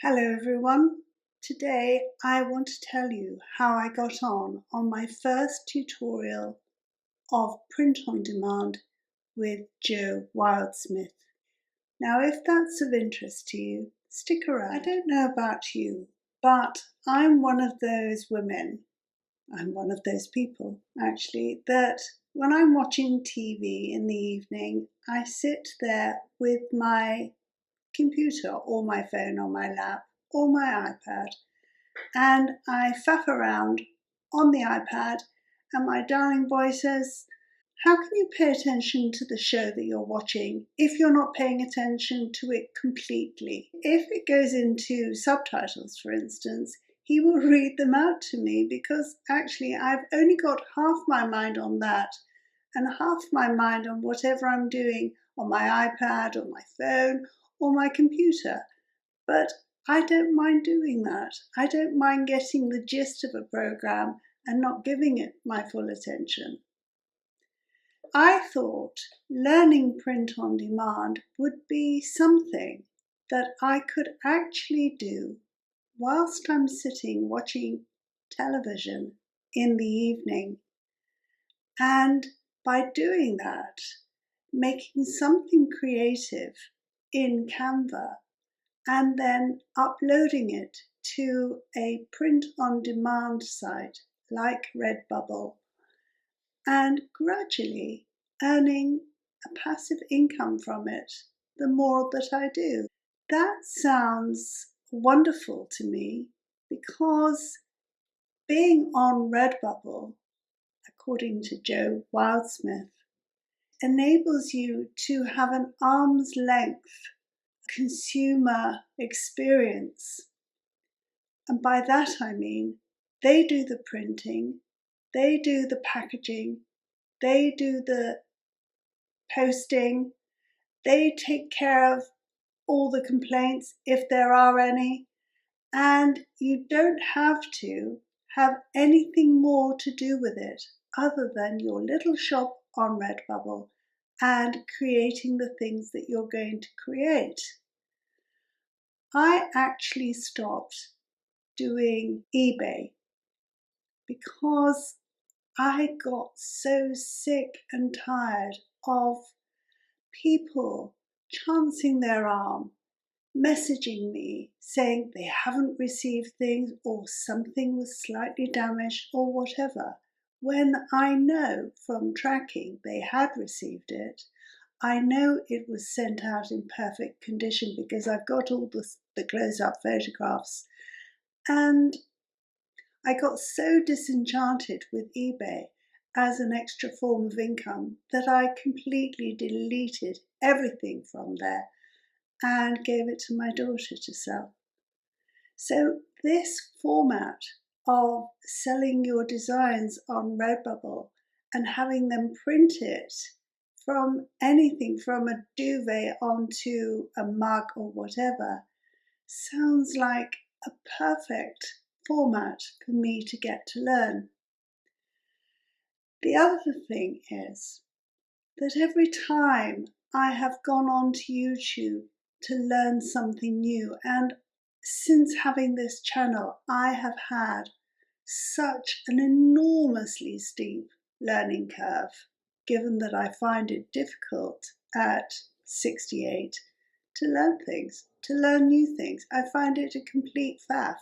Hello everyone. Today I want to tell you how I got on my first tutorial of print on demand with Jo Wildsmith. Now if that's of interest to you, stick around. I don't know about you, but I'm one of those people actually, that when I'm watching TV in the evening, I sit there with my computer or my phone on my lap or my iPad, and I faff around on the iPad, and my darling boy says, how can you pay attention to the show that you're watching if you're not paying attention to it completely? If it goes into subtitles, for instance, he will read them out to me, because actually I've only got half my mind on that and half my mind on whatever I'm doing on my iPad or my phone or my computer. But I don't mind doing that. I don't mind getting the gist of a program and not giving it my full attention. I thought learning print on demand would be something that I could actually do whilst I'm sitting watching television in the evening. And by doing that, making something creative in Canva and then uploading it to a print-on-demand site like Redbubble, and gradually earning a passive income from it the more that I do. That sounds wonderful to me, because being on Redbubble, according to Jo Wildsmith, enables you to have an arm's length consumer experience. And by that I mean they do the printing, they do the packaging, they do the posting, they take care of all the complaints if there are any, and you don't have to have anything more to do with it other than your little shop on Redbubble and creating the things that you're going to create. I actually stopped doing eBay because I got so sick and tired of people chancing their arm, messaging me saying they haven't received things or something was slightly damaged or whatever, when I know from tracking they had received it. I know it was sent out in perfect condition because I've got all the close-up photographs. And I got so disenchanted with eBay as an extra form of income that I completely deleted everything from there and gave it to my daughter to sell. So this format of selling your designs on Redbubble and having them printed from anything from a duvet onto a mug or whatever sounds like a perfect format for me to get to learn. The other thing is that every time I have gone on to YouTube to learn something new, and since having this channel I have had such an enormously steep learning curve, given that I find it difficult at 68 to learn things, to learn new things. I find it a complete faff.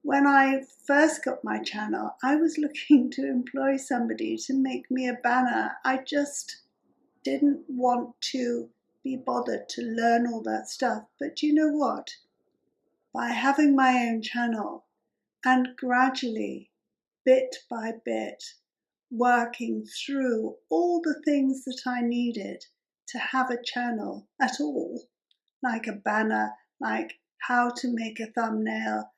When I first got my channel, I was looking to employ somebody to make me a banner. I just didn't want to be bothered to learn all that stuff. But you know what? By having my own channel and gradually, bit by bit, working through all the things that I needed to have a channel at all, like a banner, like how to make a thumbnail,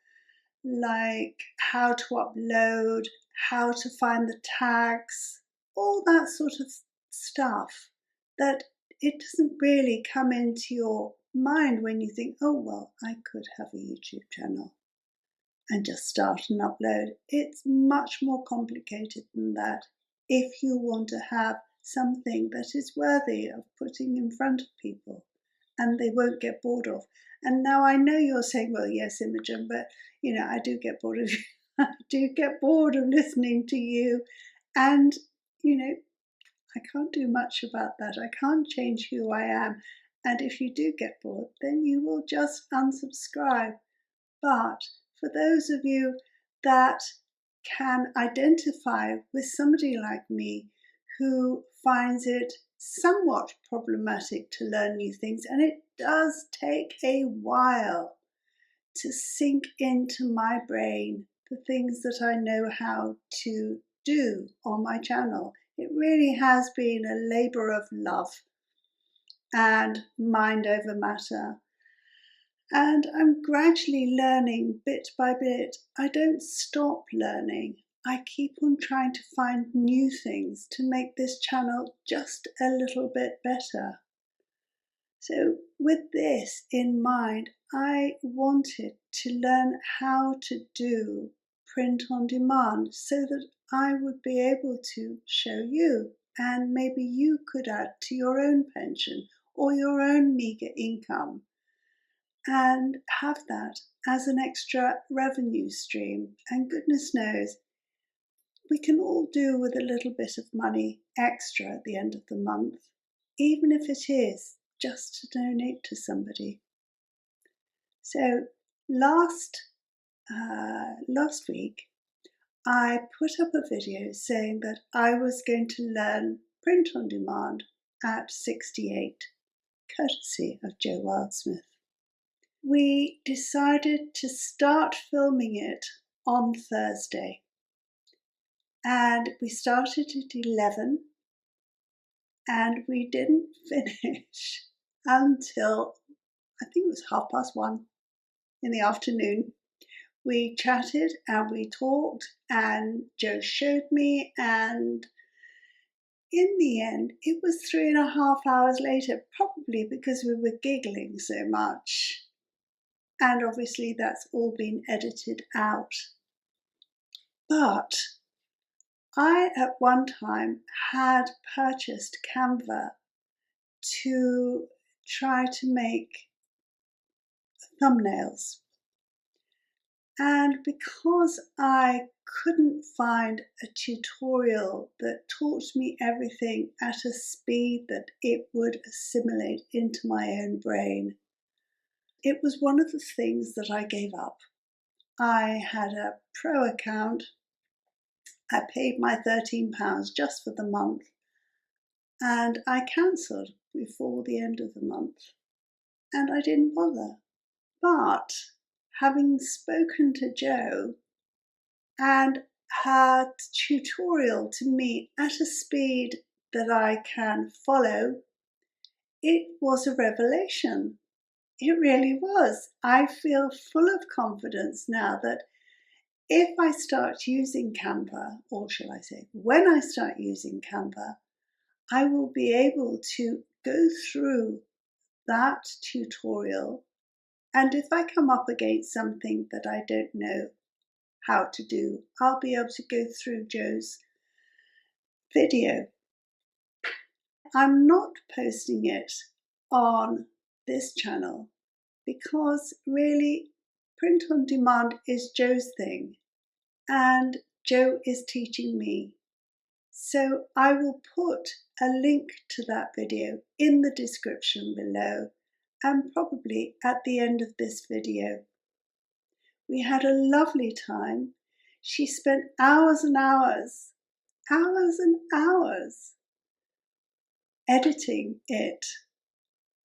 like how to upload, how to find the tags, all that sort of stuff that it doesn't really come into your mind when you think, oh, well, I could have a YouTube channel and just start and upload. It's much more complicated than that if you want to have something that is worthy of putting in front of people and they won't get bored of. And now I know you're saying, well, yes, Imogen, but I do get bored of you. I do get bored of listening to you. And, I can't do much about that. I can't change who I am. And if you do get bored, then you will just unsubscribe. But for those of you that can identify with somebody like me who finds it somewhat problematic to learn new things, and it does take a while to sink into my brain the things that I know how to do on my channel. It really has been a labour of love and mind over matter. And I'm gradually learning bit by bit. I don't stop learning. I keep on trying to find new things to make this channel just a little bit better. So with this in mind, I wanted to learn how to do print on demand so that I would be able to show you, and maybe you could add to your own pension or your own meagre income and have that as an extra revenue stream. And goodness knows, we can all do with a little bit of money extra at the end of the month, even if it is just to donate to somebody. So last week, I put up a video saying that I was going to learn print on demand at 68, courtesy of Jo Wildsmith. We decided to start filming it on Thursday, and we started at 11, and we didn't finish until I think it was 1:30 in the afternoon. We chatted and we talked, and Jo showed me, and in the end it was 3.5 hours later, probably because we were giggling so much. And obviously that's all been edited out. But I at one time had purchased Canva to try to make thumbnails. And because I couldn't find a tutorial that taught me everything at a speed that it would assimilate into my own brain, it was one of the things that I gave up. I had a pro account. I paid my £13 just for the month, and I cancelled before the end of the month, and I didn't bother. But having spoken to Jo and her tutorial to me at a speed that I can follow, it was a revelation. It really was. I feel full of confidence now that if I start using Canva, or shall I say, when I start using Canva, I will be able to go through that tutorial, and if I come up against something that I don't know how to do, I'll be able to go through Jo's video. I'm not posting it on this channel because really print on demand is Jo's thing, and Jo is teaching me. So I will put a link to that video in the description below, and probably at the end of this video. We had a lovely time. She spent hours and hours editing it,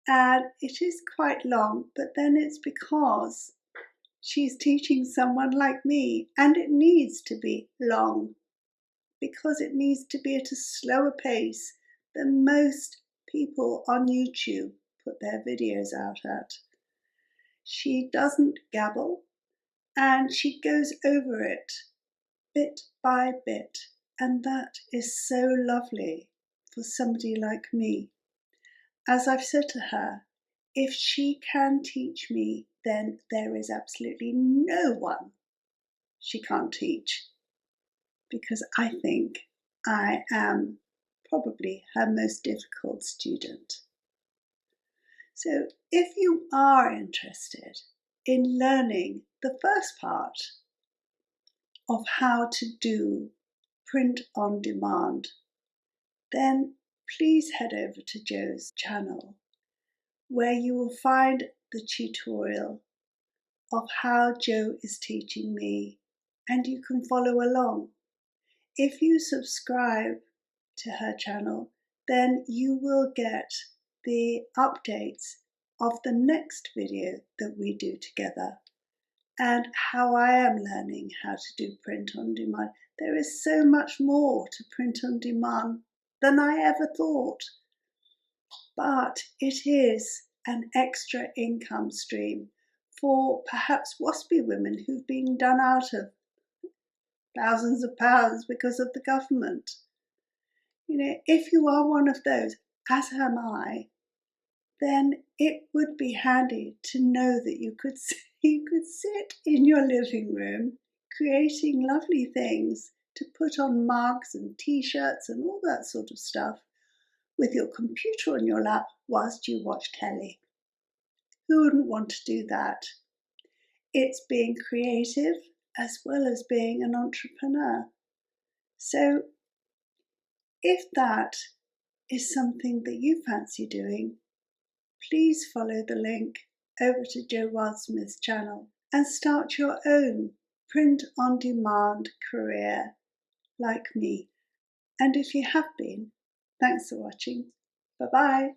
and it is quite long, but then it's because she's teaching someone like me, and it needs to be long because it needs to be at a slower pace than most people on YouTube put their videos out at. She doesn't gabble, and she goes over it bit by bit, and that is so lovely for somebody like me. As I've said to her, if she can teach me, then there is absolutely no one she can't teach, because I think I am probably her most difficult student. So if you are interested in learning the first part of how to do print on demand, then please head over to Jo's channel, where you will find the tutorial of how Jo is teaching me, and you can follow along. If you subscribe to her channel, then you will get the updates of the next video that we do together and how I am learning how to do print on demand. There is so much more to print on demand than I ever thought, but it is an extra income stream for perhaps waspy women who've been done out of thousands of pounds because of the government. You know, if you are one of those, as am I, then it would be handy to know that you could sit in your living room creating lovely things to put on mugs and t-shirts and all that sort of stuff with your computer on your lap whilst you watch telly. Who wouldn't want to do that? It's being creative as well as being an entrepreneur. So if that is something that you fancy doing, please follow the link over to Jo Wildsmith's channel and start your own print on demand career like me. And if you have been, thanks for watching. Bye bye.